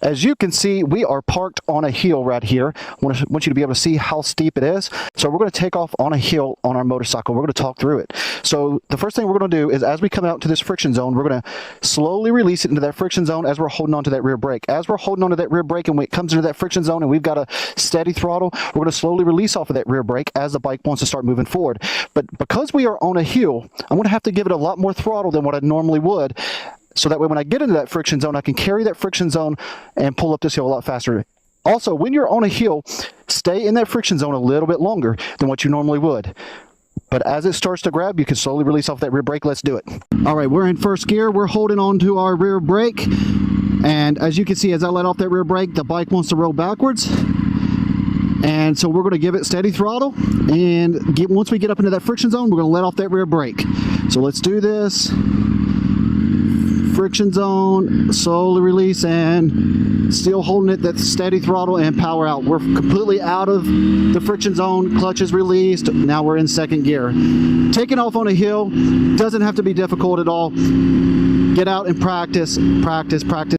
As you can see, we are parked on a hill right here. I want you to be able to see how steep it is. So we're going to take off on a hill on our motorcycle. We're going to talk through it. So the first thing we're going to do is, as we come out to this friction zone, we're going to slowly release it into that friction zone as we're holding on to that rear brake. As we're holding on to that rear brake and when it comes into that friction zone and we've got a steady throttle, we're going to slowly release off of that rear brake as the bike wants to start moving forward. But because we are on a hill, I'm going to have to give it a lot more throttle than what I normally would. So that way when I get into that friction zone, I can carry that friction zone and pull up this hill a lot faster. Also, when you're on a hill, stay in that friction zone a little bit longer than what you normally would. But as it starts to grab, you can slowly release off that rear brake. Let's do it. All right, we're in first gear. We're holding on to our rear brake. And as you can see, as I let off that rear brake, the bike wants to roll backwards. And so we're going to give it steady throttle. And once we get up into that friction zone, we're going to let off that rear brake. So let's do this. Friction zone, slowly release, and still holding it, that steady throttle, and power out. We're completely out of the friction zone. Clutch is released. Now we're in second gear. Taking off on a hill doesn't have to be difficult at all. Get out and practice, practice, practice.